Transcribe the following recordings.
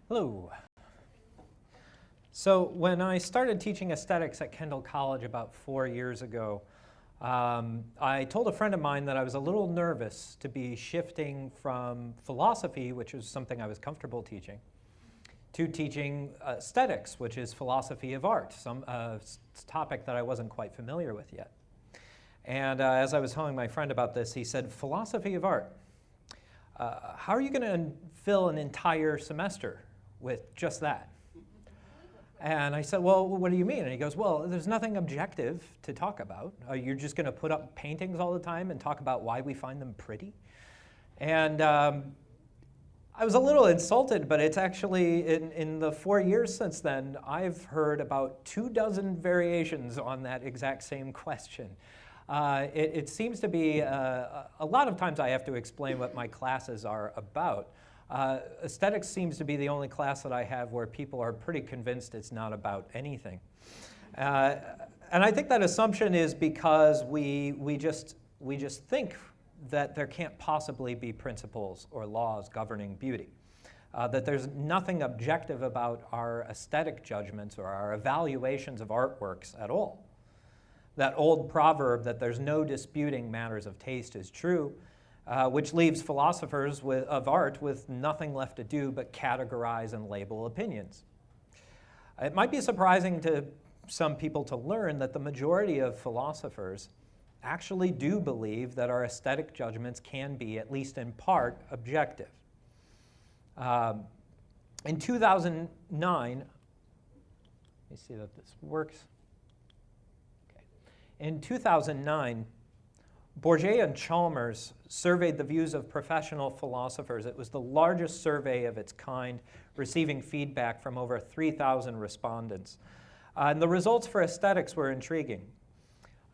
Hello. So when I started teaching aesthetics at Kendall College about 4 years ago, I told a friend of mine that I was a little nervous to be shifting from philosophy, which was something I was comfortable teaching, to teaching aesthetics, which is philosophy of art, some topic that I wasn't quite familiar with yet. And as I was telling my friend about this, he said, "Philosophy of art. How are you going to fill an entire semester with just that?" And I said, "Well, what do you mean?" And he goes, "Well, there's nothing objective to talk about. You're just going to put up paintings all the time and talk about why we find them pretty?" And I was a little insulted, but it's actually, in the 4 years since then, I've heard about 24 variations on that exact same question. It seems to be, a lot of times I have to explain what my classes are about. Aesthetics seems to be the only class that I have where people are pretty convinced it's not about anything. And I think that assumption is because we just think that there can't possibly be principles or laws governing beauty, that there's nothing objective about our aesthetic judgments or our evaluations of artworks at all. That old proverb that there's no disputing matters of taste is true, which leaves philosophers of art with nothing left to do but categorize and label opinions. It might be surprising to some people to learn that the majority of philosophers actually do believe that our aesthetic judgments can be, at least in part, objective. In 2009, let me see that this works. Okay. In 2009, Bourget and Chalmers surveyed the views of professional philosophers. It was the largest survey of its kind, receiving feedback from over 3,000 respondents. And the results for aesthetics were intriguing.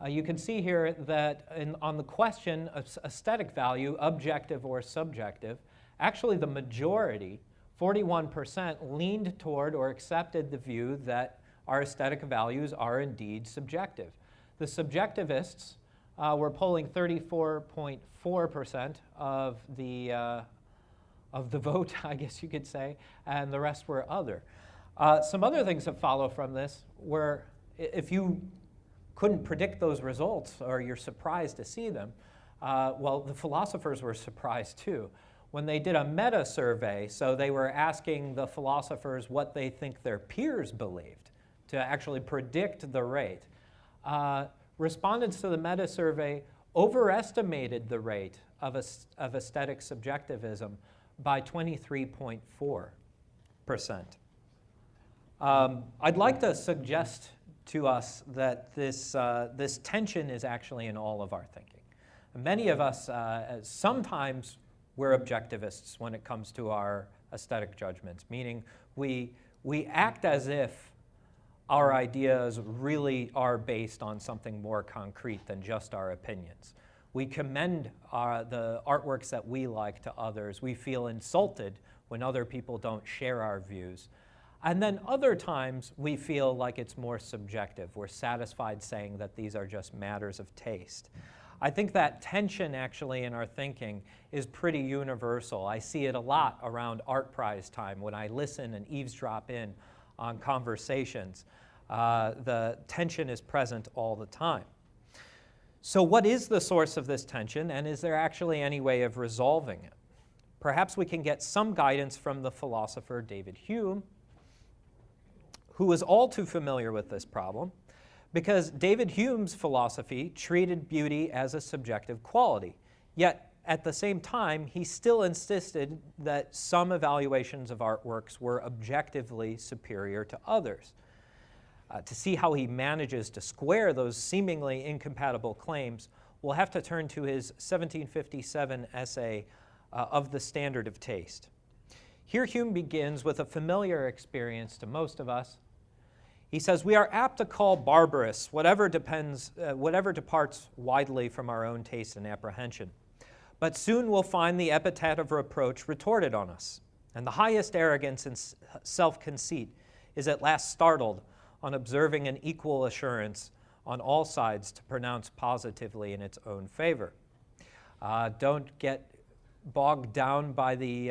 You can see here that on the question of aesthetic value, objective or subjective, actually the majority, 41%, leaned toward or accepted the view that our aesthetic values are indeed subjective. The subjectivists were polling 34.4% of the vote, I guess you could say, and the rest were other. Some other things that follow from this were, if you couldn't predict those results or you're surprised to see them, well, the philosophers were surprised too. When they did a meta survey, so they were asking the philosophers what they think their peers believed to actually predict the rate. Respondents to the meta survey overestimated the rate of aesthetic subjectivism by 23.4%. I'd like to suggest to us that this tension is actually in all of our thinking. Many of us, sometimes we're objectivists when it comes to our aesthetic judgments, meaning we act as if our ideas really are based on something more concrete than just our opinions. We commend the artworks that we like to others. We feel insulted when other people don't share our views. And then other times we feel like it's more subjective. We're satisfied saying that these are just matters of taste. I think that tension actually in our thinking is pretty universal. I see it a lot around art prize time when I listen and eavesdrop in on conversations. The tension is present all the time. So what is the source of this tension, and is there actually any way of resolving it? Perhaps we can get some guidance from the philosopher David Hume, who was all too familiar with this problem, because David Hume's philosophy treated beauty as a subjective quality. Yet, at the same time, he still insisted that some evaluations of artworks were objectively superior to others. To see how he manages to square those seemingly incompatible claims, we'll have to turn to his 1757 essay of the Standard of Taste. Here Hume begins with a familiar experience to most of us. He says, "We are apt to call barbarous whatever departs widely from our own taste and apprehension. But soon we'll find the epithet of reproach retorted on us, and the highest arrogance and self-conceit is at last startled on observing an equal assurance on all sides to pronounce positively in its own favor." Don't get bogged down by the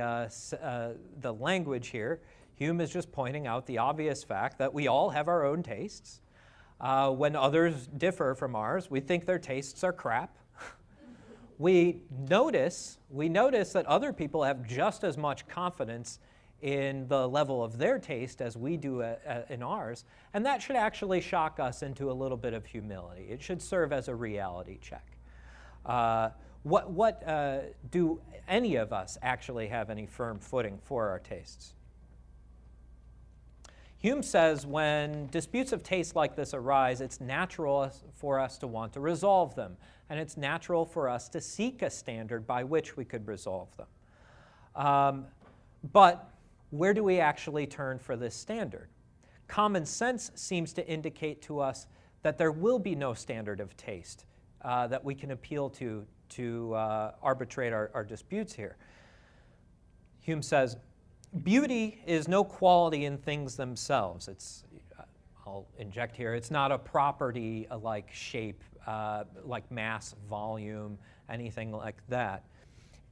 language here. Hume is just pointing out the obvious fact that we all have our own tastes. When others differ from ours, we think their tastes are crap. We notice that other people have just as much confidence in the level of their taste as we do in ours, and that should actually shock us into a little bit of humility. It should serve as a reality check. Do any of us actually have any firm footing for our tastes? Hume says when disputes of taste like this arise, it's natural for us to want to resolve them, and it's natural for us to seek a standard by which we could resolve them. But where do we actually turn for this standard? Common sense seems to indicate to us that there will be no standard of taste that we can appeal to arbitrate our disputes here. Hume says, beauty is no quality in things themselves. I'll inject here, it's not a property like shape, like mass, volume, anything like that.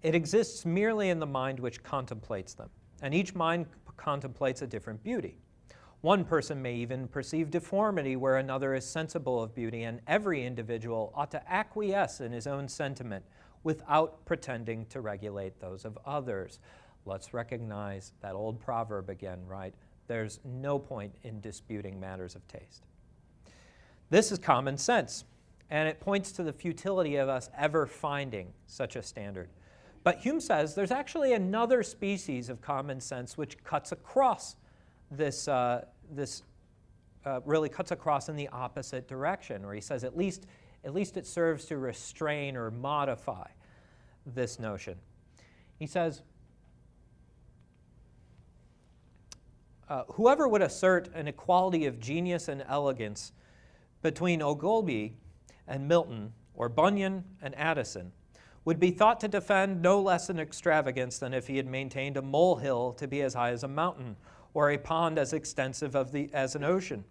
It exists merely in the mind which contemplates them, and each mind contemplates a different beauty. One person may even perceive deformity where another is sensible of beauty, and every individual ought to acquiesce in his own sentiment without pretending to regulate those of others. Let's recognize that old proverb again, right? There's no point in disputing matters of taste. This is common sense, and it points to the futility of us ever finding such a standard. But Hume says there's actually another species of common sense which cuts across really cuts across in the opposite direction, where he says at least it serves to restrain or modify this notion. He says, whoever would assert an equality of genius and elegance between Ogilvy and Milton, or Bunyan and Addison, would be thought to defend no less an extravagance than if he had maintained a molehill to be as high as a mountain, or a pond as extensive as an ocean.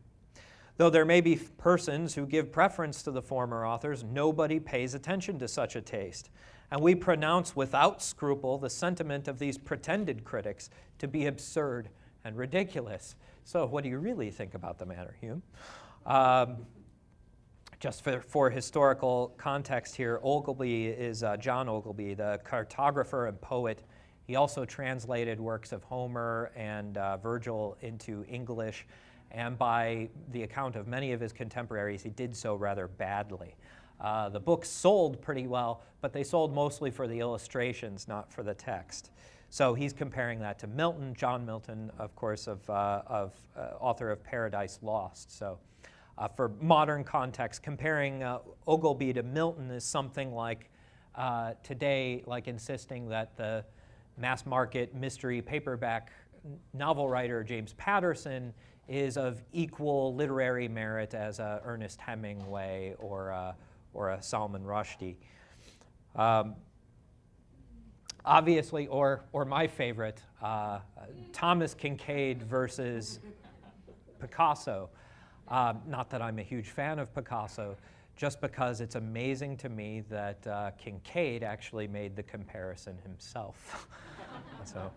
Though there may be persons who give preference to the former authors, nobody pays attention to such a taste, and we pronounce without scruple the sentiment of these pretended critics to be absurd and ridiculous. So what do you really think about the matter, Hume? Just for historical context here, Ogilvy is John Ogilvy, the cartographer and poet. He also translated works of Homer and Virgil into English, and by the account of many of his contemporaries, he did so rather badly. The books sold pretty well, but they sold mostly for the illustrations, not for the text. So he's comparing that to Milton, John Milton, of course, author of Paradise Lost. So for modern context, comparing Ogilvy to Milton is something like today, like insisting that the mass market mystery paperback novel writer James Patterson is of equal literary merit as Ernest Hemingway or a Salman Rushdie. Obviously, or my favorite, Thomas Kinkade versus Picasso. Not that I'm a huge fan of Picasso, just because it's amazing to me that Kinkade actually made the comparison himself. So,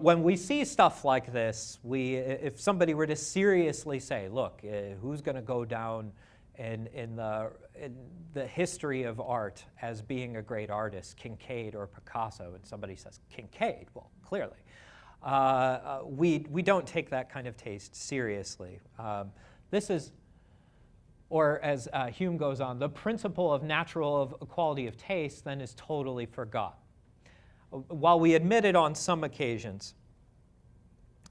when we see stuff like this, if somebody were to seriously say, look, who's going to go down in the history of art as being a great artist, Kinkade or Picasso, and somebody says, Kinkade, well, clearly. We don't take that kind of taste seriously. This is, or as Hume goes on, the principle of natural equality of taste then is totally forgotten. While we admit it on some occasions,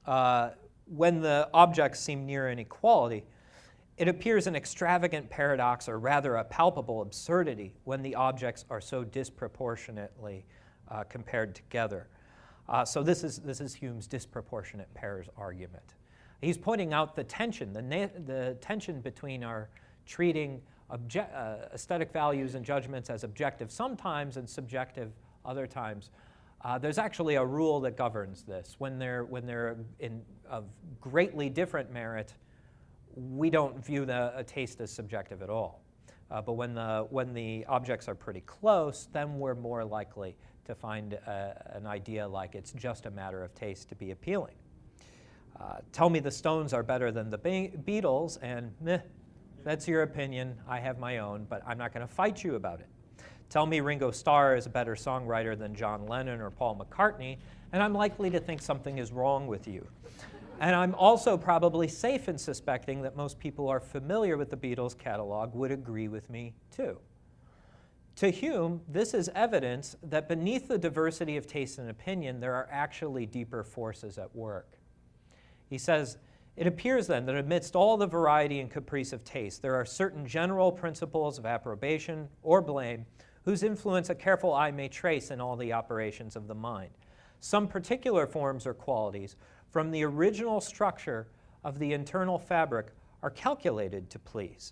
when the objects seem near an equality, it appears an extravagant paradox, or rather a palpable absurdity, when the objects are so disproportionately compared together. So this is Hume's disproportionate pairs argument. He's pointing out the tension, the tension between our treating aesthetic values and judgments as objective sometimes and subjective other times. There's actually a rule that governs this. When they're of greatly different merit, we don't view a taste as subjective at all. But when the objects are pretty close, then we're more likely to find an idea like it's just a matter of taste to be appealing. Tell me the Stones are better than the Beatles, and meh, that's your opinion, I have my own, but I'm not going to fight you about it. Tell me Ringo Starr is a better songwriter than John Lennon or Paul McCartney, and I'm likely to think something is wrong with you. And I'm also probably safe in suspecting that most people who are familiar with the Beatles catalog would agree with me too. To Hume, this is evidence that beneath the diversity of taste and opinion, there are actually deeper forces at work. He says, it appears then that amidst all the variety and caprice of taste, there are certain general principles of approbation or blame whose influence a careful eye may trace in all the operations of the mind. Some particular forms or qualities from the original structure of the internal fabric are calculated to please,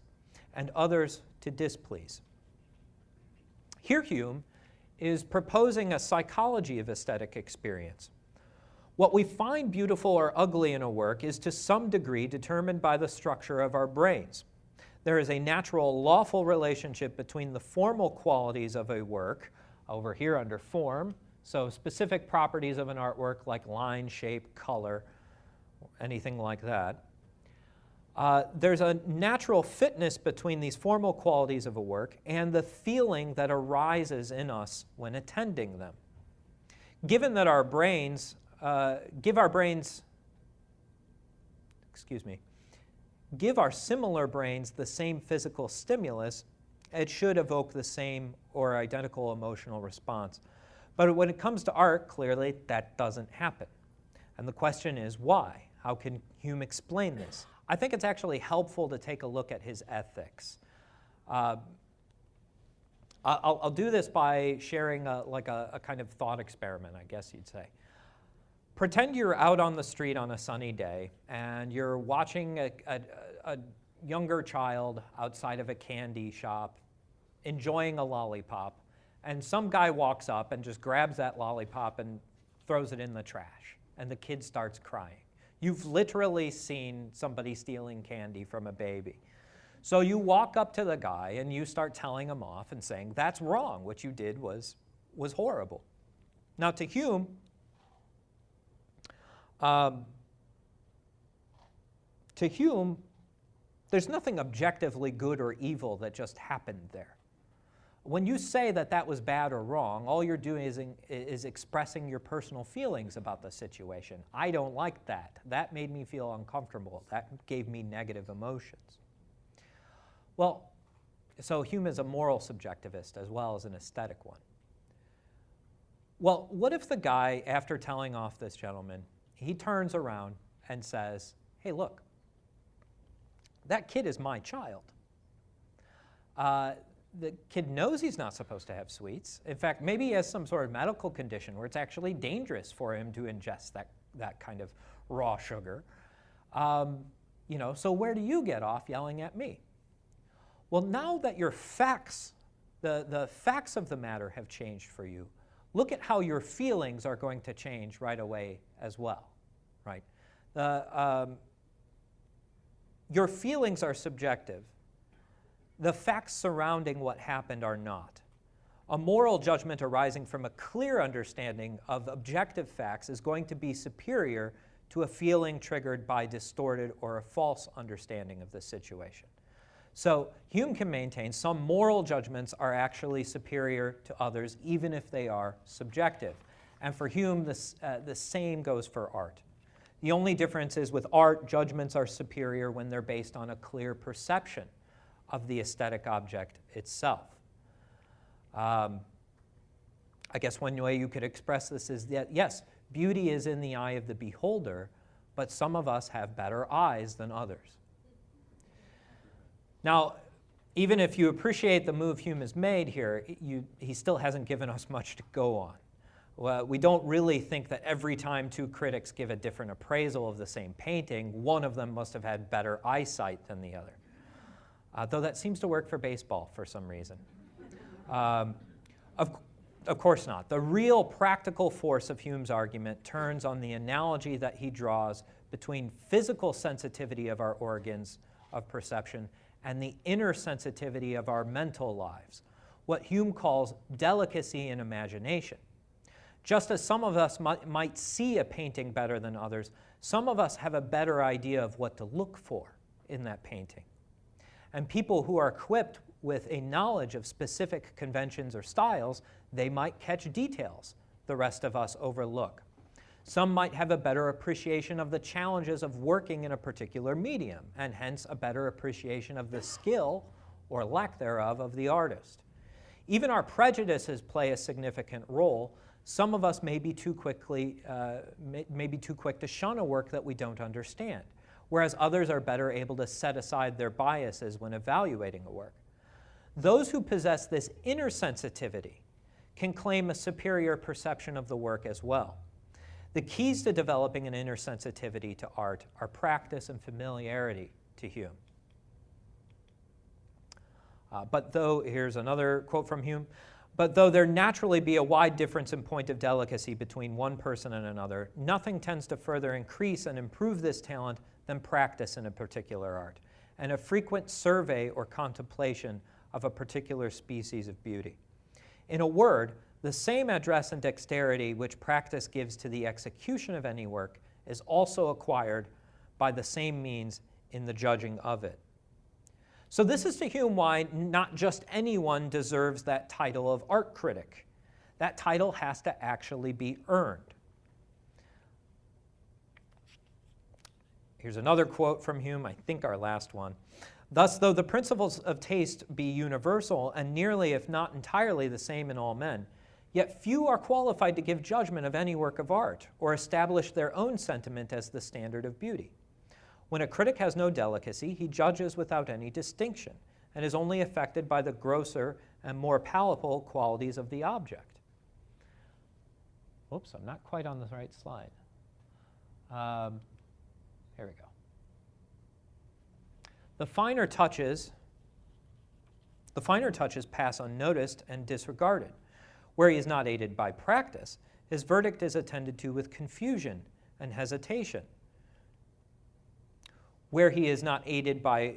and others to displease. Here Hume is proposing a psychology of aesthetic experience. What we find beautiful or ugly in a work is to some degree determined by the structure of our brains. There is a natural, lawful relationship between the formal qualities of a work, over here under form, so specific properties of an artwork like line, shape, color, anything like that. There's a natural fitness between these formal qualities of a work and the feeling that arises in us when attending them. Given that give our similar brains the same physical stimulus, it should evoke the same or identical emotional response. But when it comes to art, clearly that doesn't happen. And the question is why? How can Hume explain this? I think it's actually helpful to take a look at his ethics. I'll do this by sharing a kind of thought experiment, I guess you'd say. Pretend you're out on the street on a sunny day and you're watching a younger child outside of a candy shop enjoying a lollipop, and some guy walks up and just grabs that lollipop and throws it in the trash, and the kid starts crying. You've literally seen somebody stealing candy from a baby. So you walk up to the guy and you start telling him off and saying, that's wrong, what you did was horrible. Now to Hume, there's nothing objectively good or evil that just happened there. When you say that that was bad or wrong, all you're doing is expressing your personal feelings about the situation. I don't like that. That made me feel uncomfortable. That gave me negative emotions. Well, so Hume is a moral subjectivist as well as an aesthetic one. Well, what if the guy, after telling off this gentleman, he turns around and says, hey, look, that kid is my child. The kid knows he's not supposed to have sweets. In fact, maybe he has some sort of medical condition where it's actually dangerous for him to ingest that kind of raw sugar. So where do you get off yelling at me? Well, now that your facts, the facts of the matter have changed for you, look at how your feelings are going to change right away as well, right? Your feelings are subjective. The facts surrounding what happened are not. A moral judgment arising from a clear understanding of objective facts is going to be superior to a feeling triggered by distorted or a false understanding of the situation. So Hume can maintain some moral judgments are actually superior to others, even if they are subjective. And for Hume, the same goes for art. The only difference is with art, judgments are superior when they're based on a clear perception of the aesthetic object itself. I guess one way you could express this is that, yes, beauty is in the eye of the beholder, but some of us have better eyes than others. Now, even if you appreciate the move Hume has made here, he still hasn't given us much to go on. Well, we don't really think that every time two critics give a different appraisal of the same painting, one of them must have had better eyesight than the other. Though that seems to work for baseball for some reason. Of course not. The real practical force of Hume's argument turns on the analogy that he draws between physical sensitivity of our organs of perception and the inner sensitivity of our mental lives, what Hume calls delicacy in imagination. Just as some of us might see a painting better than others, some of us have a better idea of what to look for in that painting. And people who are equipped with a knowledge of specific conventions or styles, they might catch details the rest of us overlook. Some might have a better appreciation of the challenges of working in a particular medium, and hence a better appreciation of the skill, or lack thereof, of the artist. Even our prejudices play a significant role. Some of us may be too quick to shun a work that we don't understand, whereas others are better able to set aside their biases when evaluating a work. Those who possess this inner sensitivity can claim a superior perception of the work as well. The keys to developing an inner sensitivity to art are practice and familiarity to Hume. Here's another quote from Hume, but though there naturally be a wide difference in point of delicacy between one person and another, nothing tends to further increase and improve this talent than practice in a particular art, and a frequent survey or contemplation of a particular species of beauty. In a word, the same address and dexterity which practice gives to the execution of any work is also acquired by the same means in the judging of it. So this is to Hume why not just anyone deserves that title of art critic. That title has to actually be earned. Here's another quote from Hume, I think our last one. Thus, though the principles of taste be universal and nearly, if not entirely, the same in all men, yet few are qualified to give judgment of any work of art or establish their own sentiment as the standard of beauty. When a critic has no delicacy, he judges without any distinction and is only affected by the grosser and more palpable qualities of the object. Whoops, I'm not quite on the right slide. Here we go. The finer touches pass unnoticed and disregarded. Where he is not aided by practice, his verdict is attended to with confusion and hesitation. Where he is not aided by,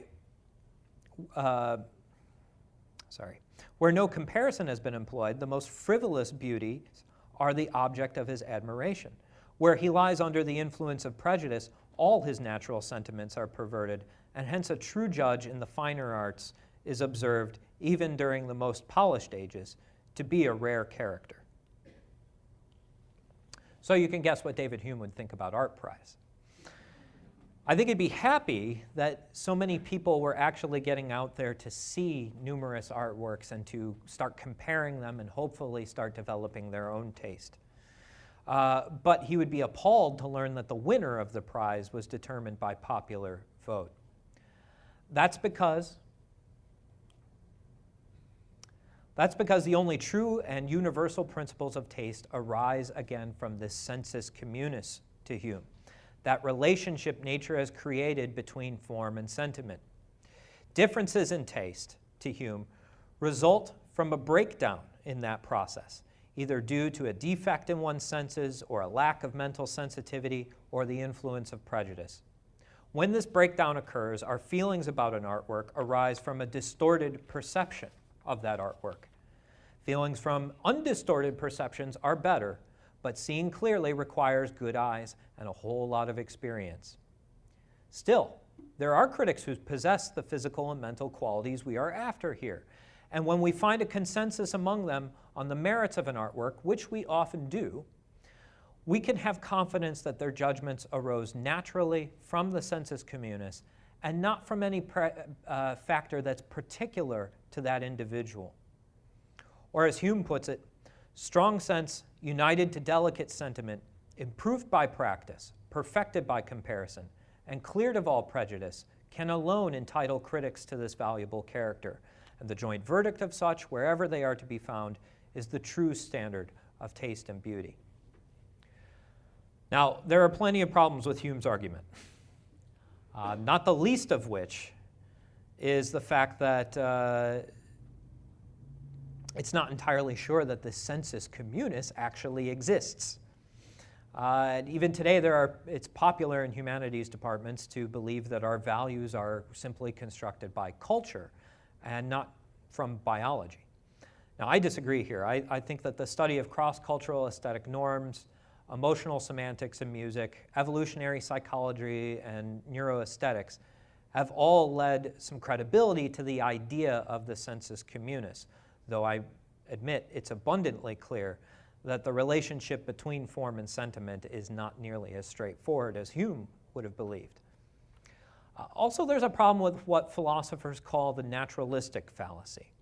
where no comparison has been employed, the most frivolous beauties are the object of his admiration. Where he lies under the influence of prejudice, all his natural sentiments are perverted, and hence a true judge in the finer arts is observed, even during the most polished ages, to be a rare character. So you can guess what David Hume would think about Art Prize. I think he'd be happy that so many people were actually getting out there to see numerous artworks and to start comparing them and hopefully start developing their own taste. But he would be appalled to learn that the winner of the prize was determined by popular vote. That's because the only true and universal principles of taste arise again from this sensus communis to Hume, that relationship nature has created between form and sentiment. Differences in taste, to Hume, result from a breakdown in that process, either due to a defect in one's senses or a lack of mental sensitivity or the influence of prejudice. When this breakdown occurs, our feelings about an artwork arise from a distorted perception of that artwork. Feelings from undistorted perceptions are better, but seeing clearly requires good eyes and a whole lot of experience. Still, there are critics who possess the physical and mental qualities we are after here, and when we find a consensus among them on the merits of an artwork, which we often do, we can have confidence that their judgments arose naturally from the sensus communis and not from any factor that's particular to that individual. Or as Hume puts it, strong sense united to delicate sentiment, improved by practice, perfected by comparison, and cleared of all prejudice, can alone entitle critics to this valuable character, and the joint verdict of such, wherever they are to be found, is the true standard of taste and beauty. Now, there are plenty of problems with Hume's argument, not the least of which is the fact that it's not entirely sure that the sensus communis actually exists. And even today, it's popular in humanities departments to believe that our values are simply constructed by culture and not from biology. Now, I disagree here. I think that the study of cross-cultural aesthetic norms, emotional semantics in music, evolutionary psychology, and neuroaesthetics have all led some credibility to the idea of the sensus communis, though I admit it's abundantly clear that the relationship between form and sentiment is not nearly as straightforward as Hume would have believed. Also, there's a problem with what philosophers call the naturalistic fallacy.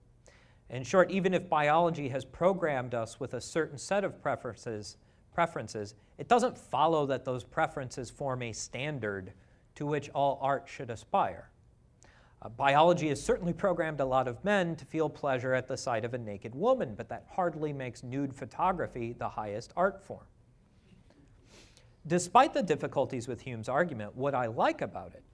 In short, even if biology has programmed us with a certain set of preferences, it doesn't follow that those preferences form a standard to which all art should aspire. Biology has certainly programmed a lot of men to feel pleasure at the sight of a naked woman, but that hardly makes nude photography the highest art form. Despite the difficulties with Hume's argument, what I like about it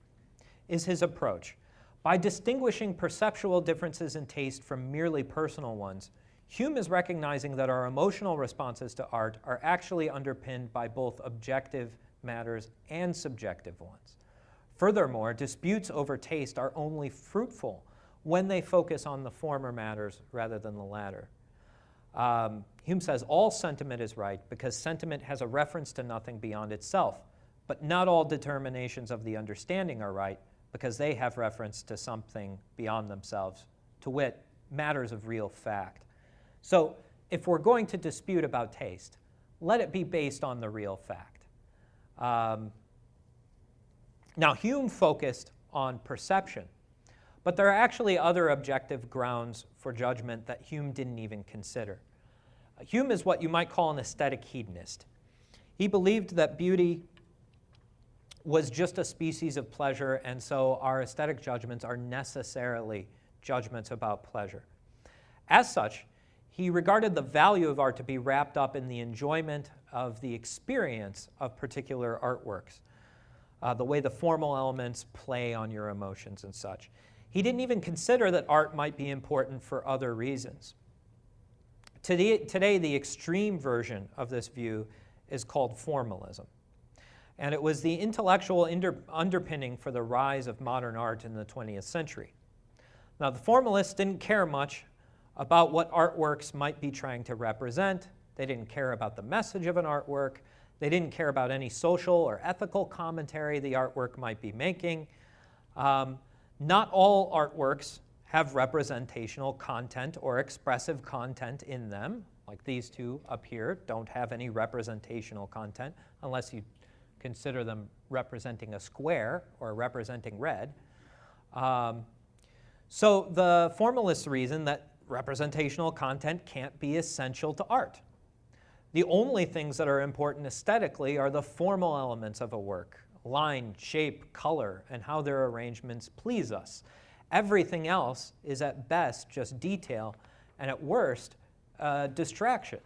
is his approach. By distinguishing perceptual differences in taste from merely personal ones, Hume is recognizing that our emotional responses to art are actually underpinned by both objective matters and subjective ones. Furthermore, disputes over taste are only fruitful when they focus on the former matters rather than the latter. Hume says all sentiment is right because sentiment has a reference to nothing beyond itself, but not all determinations of the understanding are right because they have reference to something beyond themselves, to wit, matters of real fact. So if we're going to dispute about taste, let it be based on the real fact. Now, Hume focused on perception, but there are actually other objective grounds for judgment that Hume didn't even consider. Hume is what you might call an aesthetic hedonist. He believed that beauty was just a species of pleasure, and so our aesthetic judgments are necessarily judgments about pleasure. As such, he regarded the value of art to be wrapped up in the enjoyment of the experience of particular artworks, the way the formal elements play on your emotions and such. He didn't even consider that art might be important for other reasons. Today, the extreme version of this view is called formalism. And it was the intellectual underpinning for the rise of modern art in the 20th century. Now, the formalists didn't care much about what artworks might be trying to represent. They didn't care about the message of an artwork. They didn't care about any social or ethical commentary the artwork might be making. Not all artworks have representational content or expressive content in them. Like these two up here don't have any representational content unless you consider them representing a square or representing red. So the formalists reason that representational content can't be essential to art. The only things that are important aesthetically are the formal elements of a work: line, shape, color, and how their arrangements please us. Everything else is at best just detail, and at worst, distraction.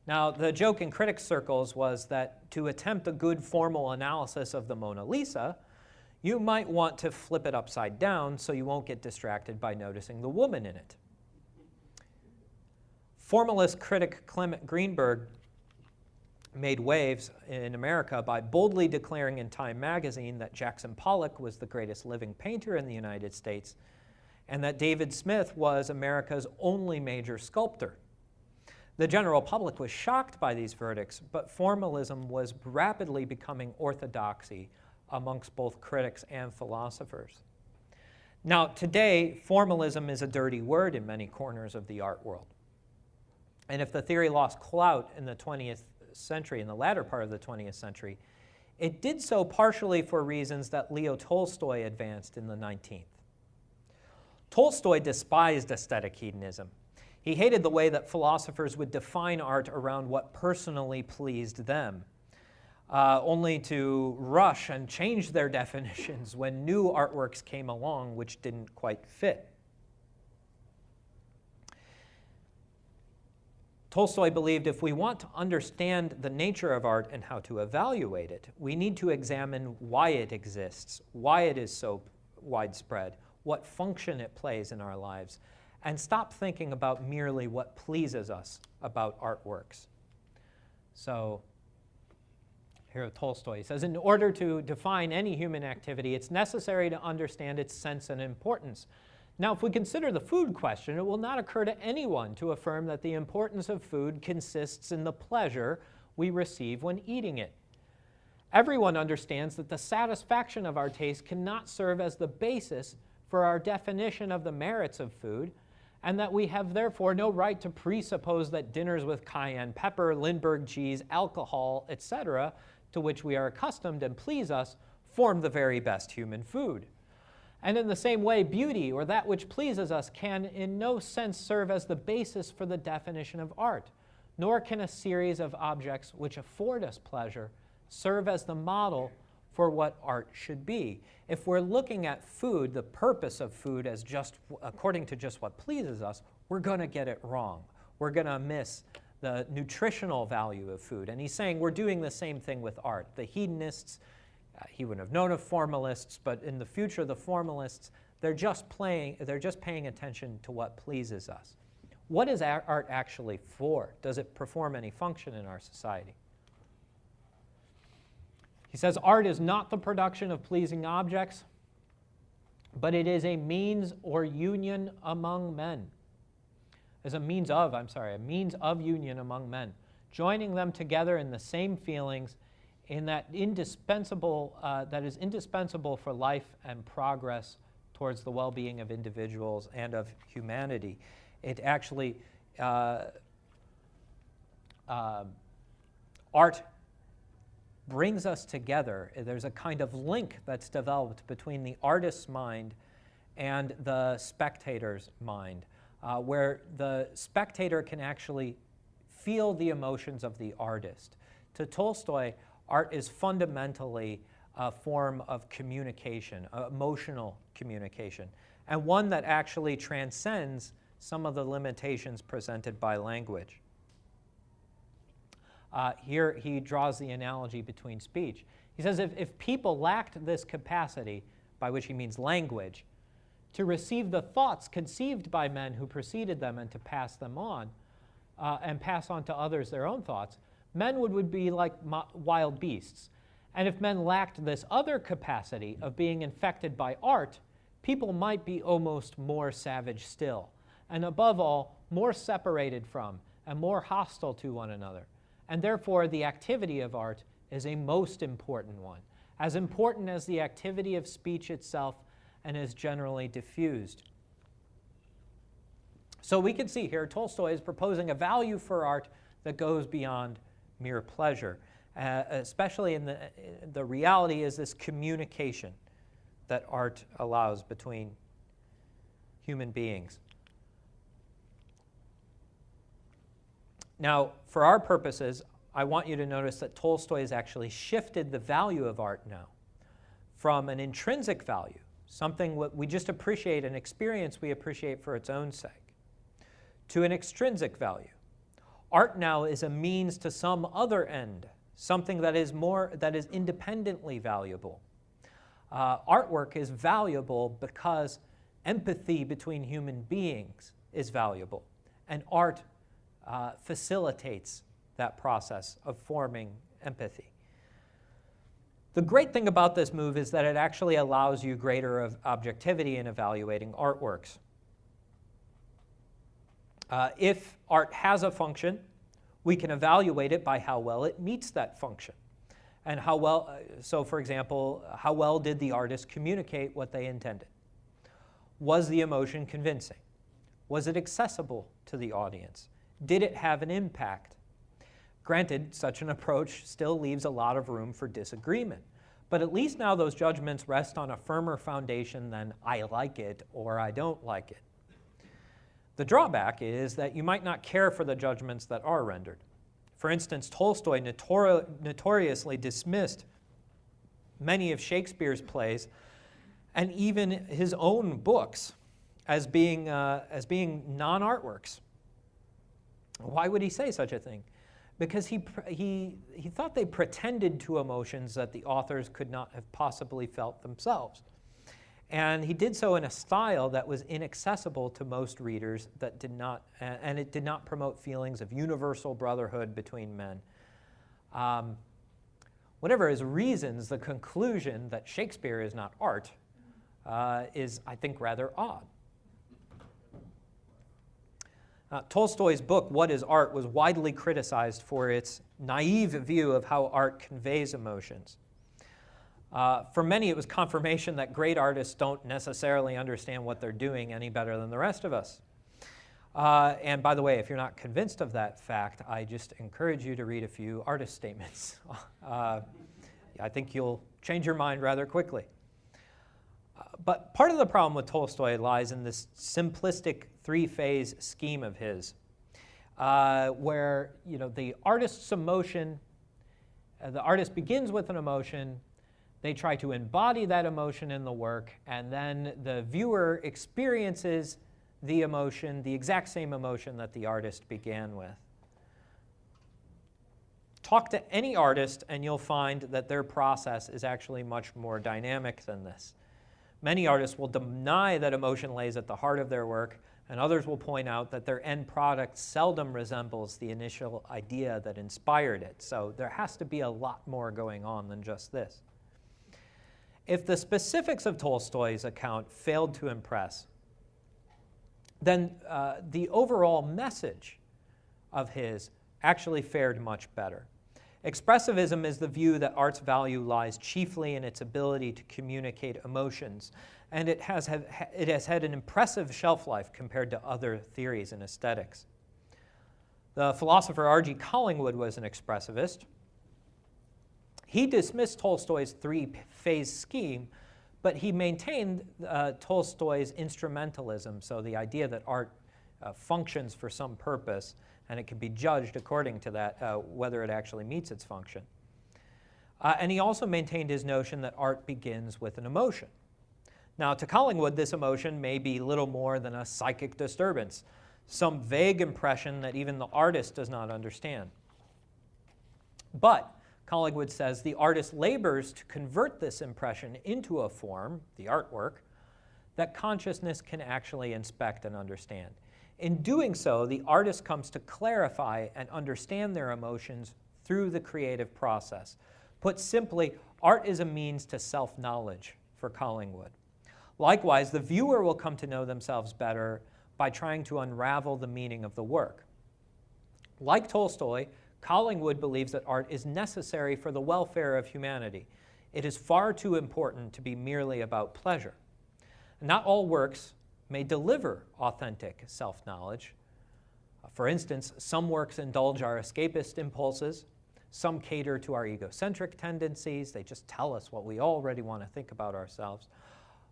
Now, the joke in critics' circles was that to attempt a good formal analysis of the Mona Lisa, you might want to flip it upside down so you won't get distracted by noticing the woman in it. Formalist critic Clement Greenberg made waves in America by boldly declaring in Time magazine that Jackson Pollock was the greatest living painter in the United States and that David Smith was America's only major sculptor. The general public was shocked by these verdicts, but formalism was rapidly becoming orthodoxy amongst both critics and philosophers. Now, today, formalism is a dirty word in many corners of the art world. And if the theory lost clout in the 20th century, in the latter part of the 20th century, it did so partially for reasons that Leo Tolstoy advanced in the 19th. Tolstoy despised aesthetic hedonism. He hated the way that philosophers would define art around what personally pleased them, only to rush and change their definitions when new artworks came along which didn't quite fit. Tolstoy believed if we want to understand the nature of art and how to evaluate it, we need to examine why it exists, why it is so widespread, what function it plays in our lives, and stop thinking about merely what pleases us about artworks. So here Tolstoy says, in order to define any human activity, it's necessary to understand its sense and importance. Now, if we consider the food question, it will not occur to anyone to affirm that the importance of food consists in the pleasure we receive when eating it. Everyone understands that the satisfaction of our taste cannot serve as the basis for our definition of the merits of food, and that we have therefore no right to presuppose that dinners with cayenne pepper, Lindbergh cheese, alcohol, etc., to which we are accustomed and please us, form the very best human food. And in the same way, beauty, or that which pleases us, can in no sense serve as the basis for the definition of art, nor can a series of objects which afford us pleasure serve as the model for what art should be. If we're looking at food, the purpose of food as just according to just what pleases us, we're going to get it wrong. We're going to miss the nutritional value of food. And he's saying we're doing the same thing with art. The hedonists, he wouldn't have known of formalists, but in the future, the formalists, they're just paying attention to what pleases us. What is art actually for? Does it perform any function in our society? He says art is not the production of pleasing objects, but it is a means or union among men. A means of union among men, joining them together in the same feelings that is indispensable for life and progress towards the well-being of individuals and of humanity. It actually, art brings us together. There's a kind of link that's developed between the artist's mind and the spectator's mind, where the spectator can actually feel the emotions of the artist. To Tolstoy, art is fundamentally a form of communication, emotional communication, and one that actually transcends some of the limitations presented by language. Here he draws the analogy between speech. He says if people lacked this capacity, by which he means language, to receive the thoughts conceived by men who preceded them and to pass them on, and pass on to others their own thoughts, men would be like wild beasts. And if men lacked this other capacity of being infected by art, people might be almost more savage still, and above all, more separated from and more hostile to one another. And therefore, the activity of art is a most important one, as important as the activity of speech itself and is generally diffused. So we can see here Tolstoy is proposing a value for art that goes beyond mere pleasure, especially in the reality is this communication that art allows between human beings. Now, for our purposes, I want you to notice that Tolstoy has actually shifted the value of art now from an intrinsic value, something we just appreciate, an experience we appreciate for its own sake, to an extrinsic value. Art now is a means to some other end, something that is independently valuable. Artwork is valuable because empathy between human beings is valuable, and art facilitates that process of forming empathy. The great thing about this move is that it actually allows you greater objectivity in evaluating artworks. If art has a function, we can evaluate it by how well it meets that function. And how well, so for example, how well did the artist communicate what they intended? Was the emotion convincing? Was it accessible to the audience? Did it have an impact? Granted, such an approach still leaves a lot of room for disagreement, but at least now those judgments rest on a firmer foundation than I like it or I don't like it. The drawback is that you might not care for the judgments that are rendered. For instance, Tolstoy notoriously dismissed many of Shakespeare's plays and even his own books as being non-artworks. Why would he say such a thing? Because he thought they pretended to emotions that the authors could not have possibly felt themselves. And he did so in a style that was inaccessible to most readers, and it did not promote feelings of universal brotherhood between men. Whatever his reasons, the conclusion that Shakespeare is not art is, I think, rather odd. Tolstoy's book, What is Art?, was widely criticized for its naive view of how art conveys emotions. For many, it was confirmation that great artists don't necessarily understand what they're doing any better than the rest of us. And by the way, if you're not convinced of that fact, I just encourage you to read a few artist statements. I think you'll change your mind rather quickly. But part of the problem with Tolstoy lies in this simplistic three-phase scheme of his, where the artist's emotion, the artist begins with an emotion, they try to embody that emotion in the work, and then the viewer experiences the emotion, the exact same emotion that the artist began with. Talk to any artist and you'll find that their process is actually much more dynamic than this. Many artists will deny that emotion lays at the heart of their work, and others will point out that their end product seldom resembles the initial idea that inspired it. So there has to be a lot more going on than just this. If the specifics of Tolstoy's account failed to impress, then the overall message of his actually fared much better. Expressivism is the view that art's value lies chiefly in its ability to communicate emotions, and it has had an impressive shelf life compared to other theories in aesthetics. The philosopher R.G. Collingwood was an expressivist. He dismissed Tolstoy's three-phase scheme, but he maintained Tolstoy's instrumentalism, so the idea that art functions for some purpose, and it can be judged according to that, whether it actually meets its function. And he also maintained his notion that art begins with an emotion. Now, to Collingwood, this emotion may be little more than a psychic disturbance, some vague impression that even the artist does not understand. But Collingwood says the artist labors to convert this impression into a form, the artwork, that consciousness can actually inspect and understand. In doing so, the artist comes to clarify and understand their emotions through the creative process. Put simply, art is a means to self-knowledge for Collingwood. Likewise, the viewer will come to know themselves better by trying to unravel the meaning of the work. Like Tolstoy, Collingwood believes that art is necessary for the welfare of humanity. It is far too important to be merely about pleasure. Not all works may deliver authentic self-knowledge. For instance, some works indulge our escapist impulses. Some cater to our egocentric tendencies. They just tell us what we already want to think about ourselves.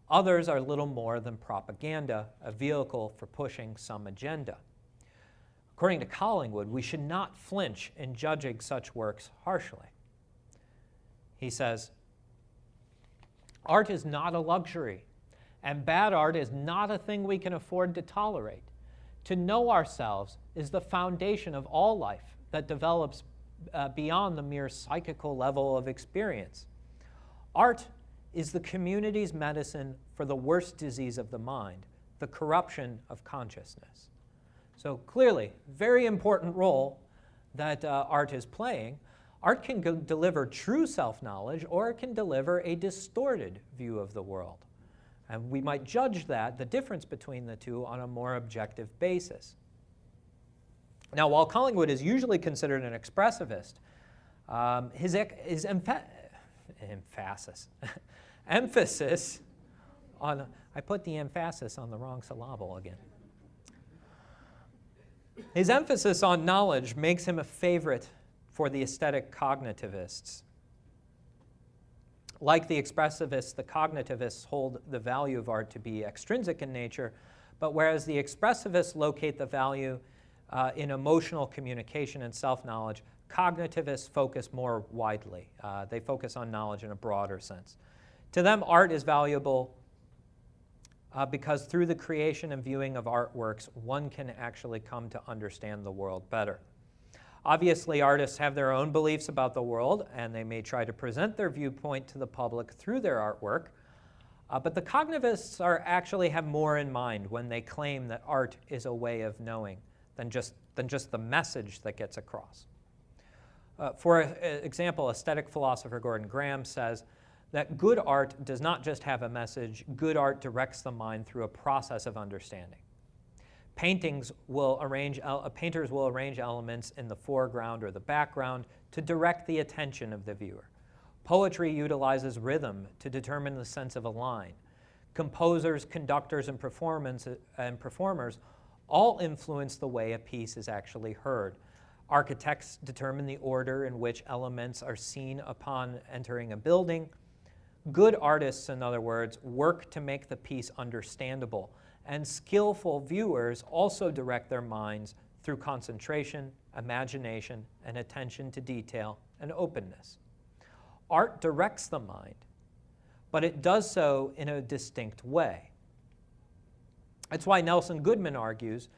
Others are little more than propaganda, a vehicle for pushing some agenda. According to Collingwood, we should not flinch in judging such works harshly. He says, art is not a luxury, and bad art is not a thing we can afford to tolerate. To know ourselves is the foundation of all life that develops beyond the mere psychical level of experience. Art is the community's medicine for the worst disease of the mind, the corruption of consciousness. So clearly, very important role that art is playing. Art can deliver true self-knowledge, or it can deliver a distorted view of the world. And we might judge that, the difference between the two, on a more objective basis. Now, while Collingwood is usually considered an expressivist, his emphasis on, I put the emphasis on the wrong syllable again. His emphasis on knowledge makes him a favorite for the aesthetic cognitivists. Like the expressivists, the cognitivists hold the value of art to be extrinsic in nature, but whereas the expressivists locate the value in emotional communication and self-knowledge, cognitivists focus more widely. They focus on knowledge in a broader sense. To them, art is valuable because through the creation and viewing of artworks, one can actually come to understand the world better. Obviously, artists have their own beliefs about the world, and they may try to present their viewpoint to the public through their artwork, but the cognitivists actually have more in mind when they claim that art is a way of knowing than just the message that gets across. For example, aesthetic philosopher Gordon Graham says that good art does not just have a message, good art directs the mind through a process of understanding. Painters will arrange elements in the foreground or the background to direct the attention of the viewer. Poetry utilizes rhythm to determine the sense of a line. Composers, conductors, and performers all influence the way a piece is actually heard. Architects determine the order in which elements are seen upon entering a building. Good artists, in other words, work to make the piece understandable, and skillful viewers also direct their minds through concentration, imagination, and attention to detail and openness. Art directs the mind, but it does so in a distinct way. That's why Nelson Goodman argues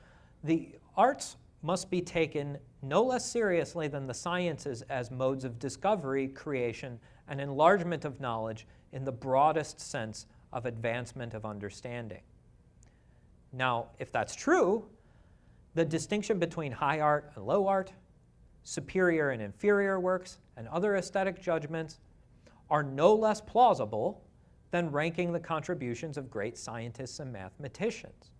the arts must be taken no less seriously than the sciences as modes of discovery, creation, and enlargement of knowledge in the broadest sense of advancement of understanding. Now, if that's true, the distinction between high art and low art, superior and inferior works, and other aesthetic judgments are no less plausible than ranking the contributions of great scientists and mathematicians.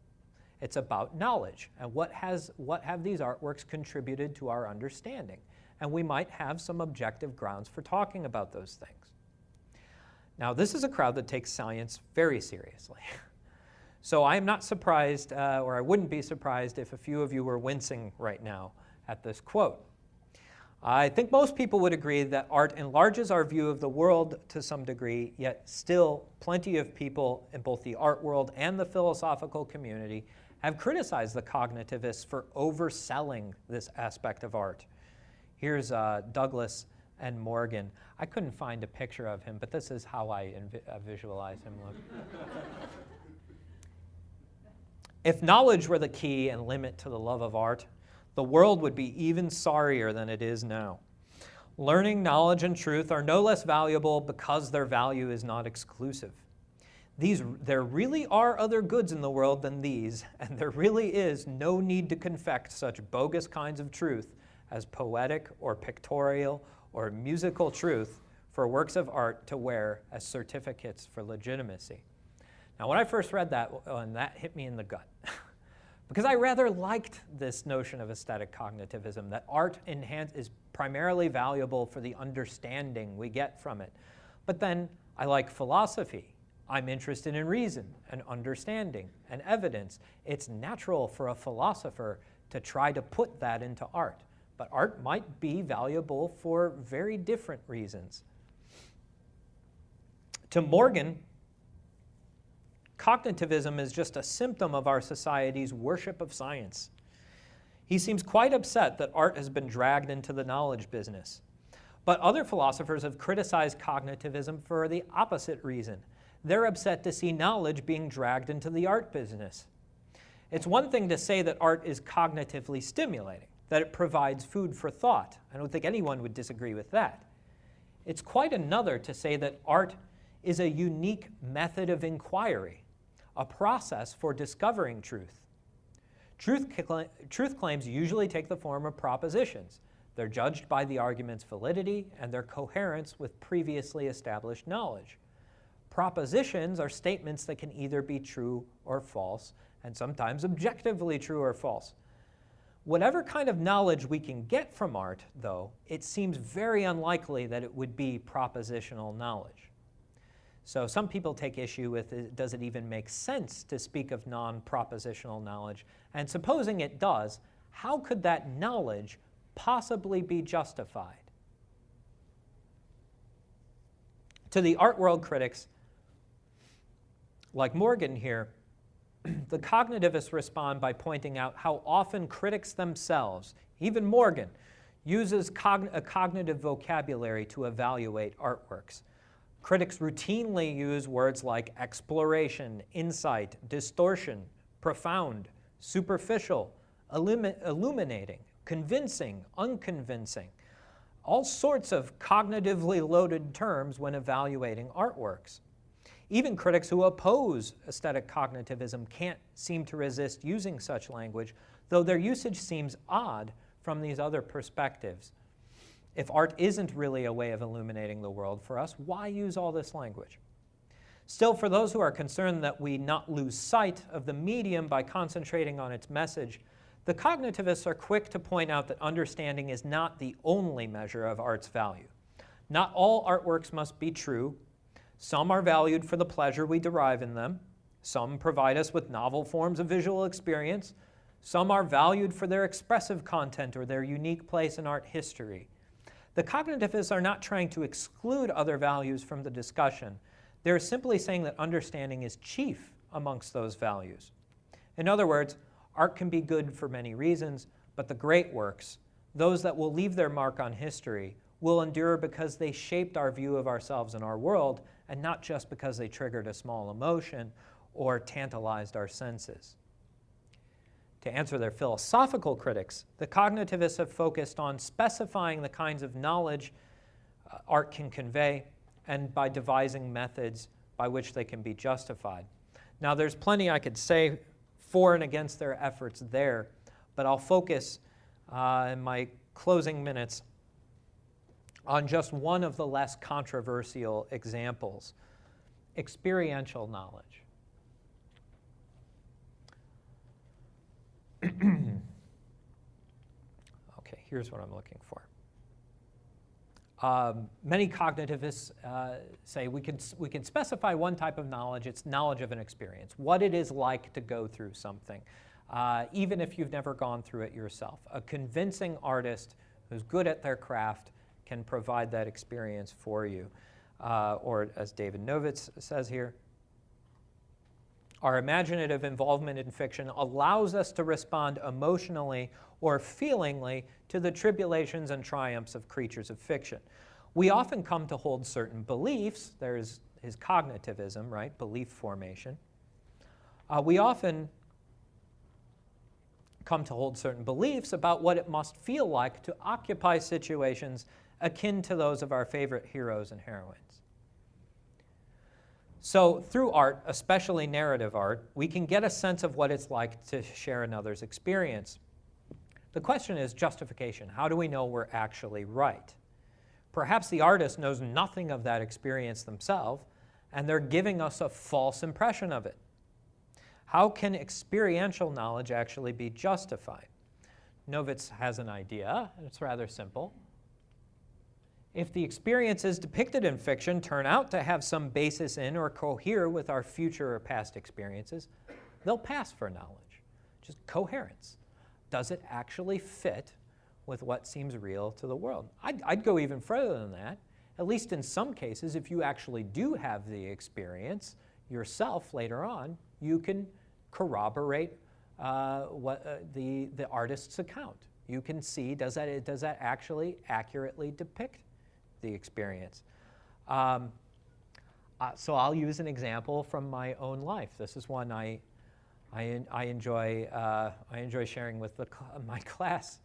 It's about knowledge and what have these artworks contributed to our understanding. And we might have some objective grounds for talking about those things. Now, this is a crowd that takes science very seriously. So I am not surprised, or I wouldn't be surprised if a few of you were wincing right now at this quote. I think most people would agree that art enlarges our view of the world to some degree, yet still plenty of people in both the art world and the philosophical community have criticized the cognitivists for overselling this aspect of art. Here's Douglas and Morgan. I couldn't find a picture of him, but this is how I visualize him look. If knowledge were the key and limit to the love of art, the world would be even sorrier than it is now. Learning, knowledge, and truth are no less valuable because their value is not exclusive. There really are other goods in the world than these, and there really is no need to confect such bogus kinds of truth as poetic or pictorial or musical truth for works of art to wear as certificates for legitimacy. Now, when I first read that, that hit me in the gut. Because I rather liked this notion of aesthetic cognitivism, that art is primarily valuable for the understanding we get from it. But then I like philosophy. I'm interested in reason and understanding and evidence. It's natural for a philosopher to try to put that into art. But art might be valuable for very different reasons. To Morgan, cognitivism is just a symptom of our society's worship of science. He seems quite upset that art has been dragged into the knowledge business. But other philosophers have criticized cognitivism for the opposite reason. They're upset to see knowledge being dragged into the art business. It's one thing to say that art is cognitively stimulating, that it provides food for thought. I don't think anyone would disagree with that. It's quite another to say that art is a unique method of inquiry, a process for discovering truth. Truth claims usually take the form of propositions. They're judged by the argument's validity and their coherence with previously established knowledge. Propositions are statements that can either be true or false, and sometimes objectively true or false. Whatever kind of knowledge we can get from art, though, it seems very unlikely that it would be propositional knowledge. So some people take issue with, does it even make sense to speak of non-propositional knowledge? And supposing it does, how could that knowledge possibly be justified? To the art world critics, like Morgan here, the cognitivists respond by pointing out how often critics themselves, even Morgan, uses a cognitive vocabulary to evaluate artworks. Critics routinely use words like exploration, insight, distortion, profound, superficial, illuminating, convincing, unconvincing, all sorts of cognitively loaded terms when evaluating artworks. Even critics who oppose aesthetic cognitivism can't seem to resist using such language, though their usage seems odd from these other perspectives. If art isn't really a way of illuminating the world for us, why use all this language? Still, for those who are concerned that we not lose sight of the medium by concentrating on its message, the cognitivists are quick to point out that understanding is not the only measure of art's value. Not all artworks must be true. Some are valued for the pleasure we derive in them. Some provide us with novel forms of visual experience. Some are valued for their expressive content or their unique place in art history. The cognitivists are not trying to exclude other values from the discussion. They're simply saying that understanding is chief amongst those values. In other words, art can be good for many reasons, but the great works, those that will leave their mark on history, will endure because they shaped our view of ourselves and our world, and not just because they triggered a small emotion or tantalized our senses. To answer their philosophical critics, the cognitivists have focused on specifying the kinds of knowledge art can convey, and by devising methods by which they can be justified. Now, there's plenty I could say for and against their efforts there, but I'll focus in my closing minutes on just one of the less controversial examples, experiential knowledge. Okay, here's what I'm looking for. Many cognitivists say we can specify one type of knowledge. It's knowledge of an experience, what it is like to go through something, even if you've never gone through it yourself. A convincing artist who's good at their craft can provide that experience for you. Or as David Novitz says here, our imaginative involvement in fiction allows us to respond emotionally or feelingly to the tribulations and triumphs of creatures of fiction. We often come to hold certain beliefs. There's his cognitivism, right? Belief formation. We often come to hold certain beliefs about what it must feel like to occupy situations akin to those of our favorite heroes and heroines. So through art, especially narrative art, we can get a sense of what it's like to share another's experience. The question is justification. How do we know we're actually right? Perhaps the artist knows nothing of that experience themselves, and they're giving us a false impression of it. How can experiential knowledge actually be justified? Novitz has an idea, and it's rather simple. If the experiences depicted in fiction turn out to have some basis in or cohere with our future or past experiences, they'll pass for knowledge. Just coherence. Does it actually fit with what seems real to the world? I'd go even further than that. At least in some cases, if you actually do have the experience yourself later on, you can corroborate the artist's account. You can see, does that actually accurately depict the experience? So I'll use an example from my own life. This is one I enjoy sharing with my class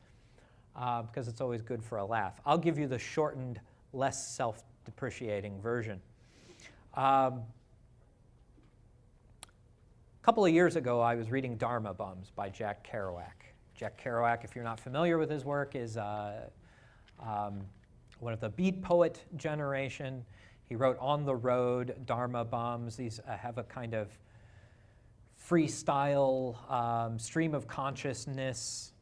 because it's always good for a laugh. I'll give you the shortened, less self-depreciating version. A couple of years ago, I was reading Dharma Bums by Jack Kerouac. Jack Kerouac, if you're not familiar with his work, is one of the beat poet generation. He wrote On the Road, Dharma Bums. These have a kind of freestyle, stream of consciousness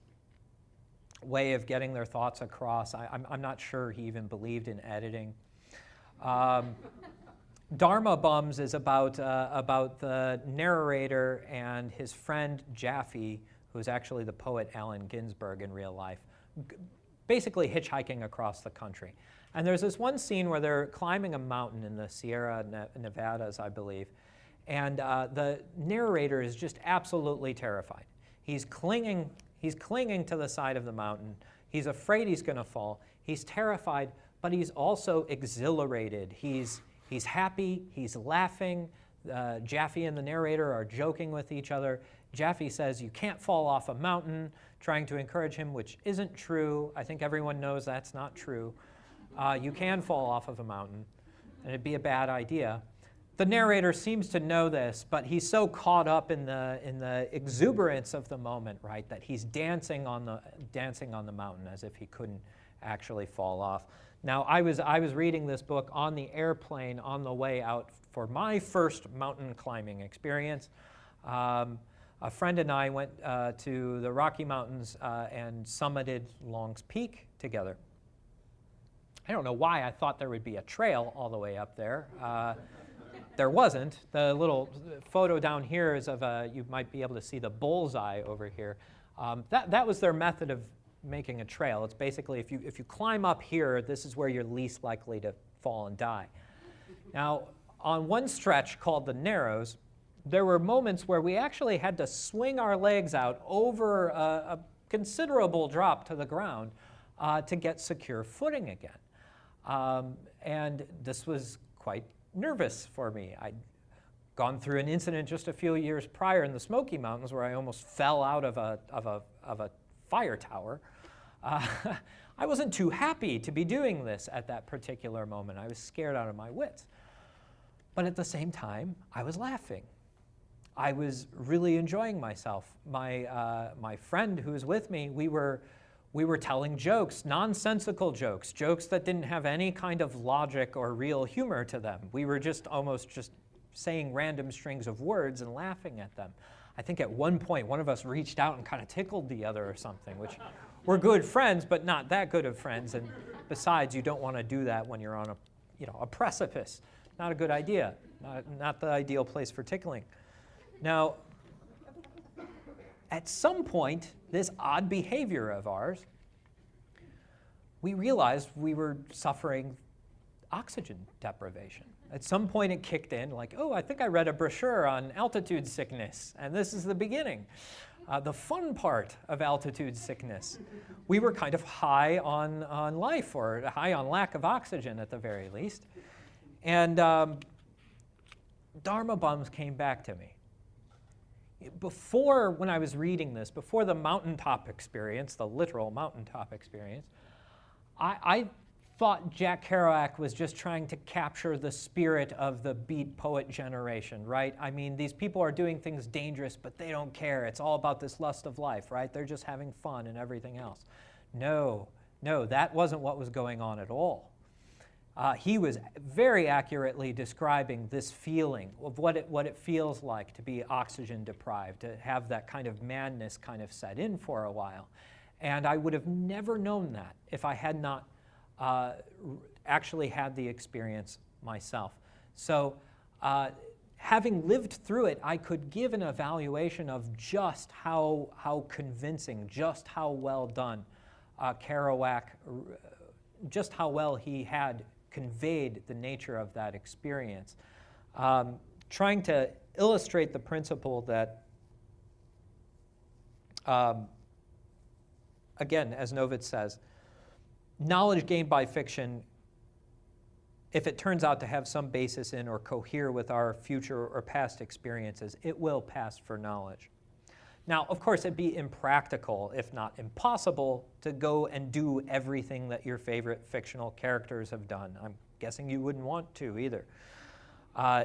way of getting their thoughts across. I'm not sure he even believed in editing. Dharma Bums is about the narrator and his friend Jaffe, who's actually the poet Allen Ginsberg in real life, basically hitchhiking across the country. And there's this one scene where they're climbing a mountain in the Sierra Nevadas, I believe, and the narrator is just absolutely terrified. He's clinging to the side of the mountain. He's afraid he's going to fall. He's terrified, but he's also exhilarated. He's happy. He's laughing. Jaffe and the narrator are joking with each other. Jaffe says, "You can't fall off a mountain," trying to encourage him, which isn't true. I think everyone knows that's not true. You can fall off of a mountain, and it'd be a bad idea. The narrator seems to know this, but he's so caught up in the exuberance of the moment, right, that he's dancing on the mountain as if he couldn't actually fall off. Now, I was reading this book on the airplane on the way out for my first mountain climbing experience. A friend and I went to the Rocky Mountains and summited Long's Peak together. I don't know why I thought there would be a trail all the way up there. There wasn't. The little photo down here is of you might be able to see the bullseye over here. That was their method of making a trail. It's basically if you climb up here, this is where you're least likely to fall and die. Now, on one stretch called the Narrows, there were moments where we actually had to swing our legs out over a considerable drop to the ground to get secure footing again. And this was quite nervous for me. I'd gone through an incident just a few years prior in the Smoky Mountains where I almost fell out of a fire tower. I wasn't too happy to be doing this at that particular moment. I was scared out of my wits. But at the same time, I was laughing. I was really enjoying myself. My friend who was with me, we were telling jokes, nonsensical jokes, jokes that didn't have any kind of logic or real humor to them. We were almost just saying random strings of words and laughing at them. I think at one point, one of us reached out and kind of tickled the other or something, which we're good friends, but not that good of friends. And besides, you don't want to do that when you're on a precipice. Not a good idea. Not the ideal place for tickling. Now, at some point, this odd behavior of ours, we realized we were suffering oxygen deprivation. At some point it kicked in, like, oh, I think I read a brochure on altitude sickness, and this is the beginning. The fun part of altitude sickness. We were kind of high on life, or high on lack of oxygen at the very least. And Dharma bums came back to me. Before, when I was reading this, before the mountaintop experience, the literal mountaintop experience, I thought Jack Kerouac was just trying to capture the spirit of the beat poet generation, right? I mean, these people are doing things dangerous, but they don't care. It's all about this lust of life, right? They're just having fun and everything else. No, that wasn't what was going on at all. He was very accurately describing this feeling of what it feels like to be oxygen deprived, to have that kind of madness kind of set in for a while. And I would have never known that if I had not actually had the experience myself. So having lived through it, I could give an evaluation of just how convincing, just how well done Kerouac, just how well he had conveyed the nature of that experience, trying to illustrate the principle that, again, as Novitz says, knowledge gained by fiction, if it turns out to have some basis in or cohere with our future or past experiences, it will pass for knowledge. Now, of course, it'd be impractical, if not impossible, to go and do everything that your favorite fictional characters have done. I'm guessing you wouldn't want to either,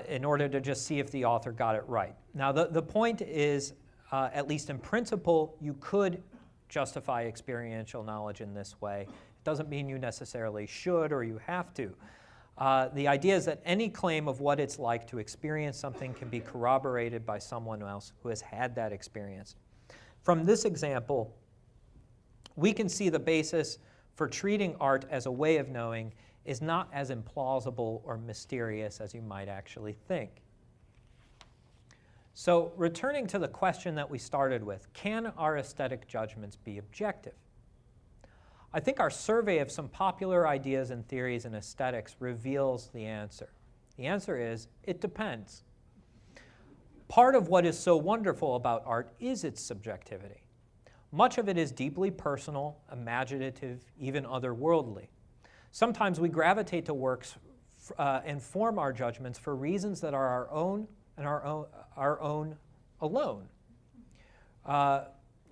in order to just see if the author got it right. Now, the point is, at least in principle, you could justify experiential knowledge in this way. It doesn't mean you necessarily should or you have to. The idea is that any claim of what it's like to experience something can be corroborated by someone else who has had that experience. From this example, we can see the basis for treating art as a way of knowing is not as implausible or mysterious as you might actually think. So, returning to the question that we started with, can our aesthetic judgments be objective? I think our survey of some popular ideas and theories in aesthetics reveals the answer. The answer is, it depends. Part of what is so wonderful about art is its subjectivity. Much of it is deeply personal, imaginative, even otherworldly. Sometimes we gravitate to works and form our judgments for reasons that are our own and our own alone.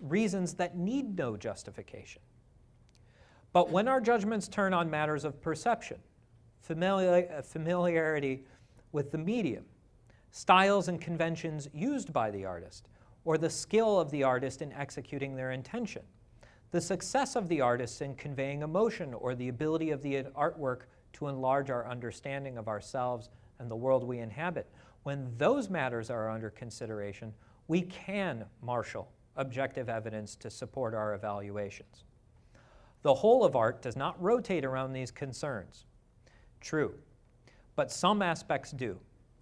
Reasons that need no justification. But when our judgments turn on matters of perception, familiarity with the medium, styles and conventions used by the artist, or the skill of the artist in executing their intention, the success of the artist in conveying emotion or the ability of the artwork to enlarge our understanding of ourselves and the world we inhabit, when those matters are under consideration, we can marshal objective evidence to support our evaluations. The whole of art does not rotate around these concerns. True, but some aspects do.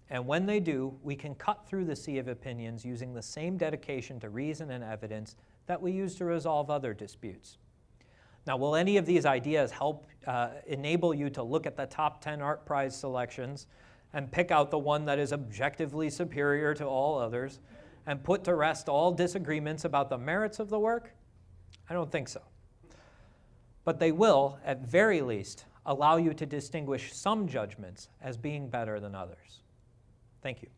And when they do, we can cut through the sea of opinions using the same dedication to reason and evidence that we use to resolve other disputes. Now, will any of these ideas help enable you to look at the top 10 art prize selections and pick out the one that is objectively superior to all others and put to rest all disagreements about the merits of the work? I don't think so. But they will, at very least, allow you to distinguish some judgments as being better than others. Thank you.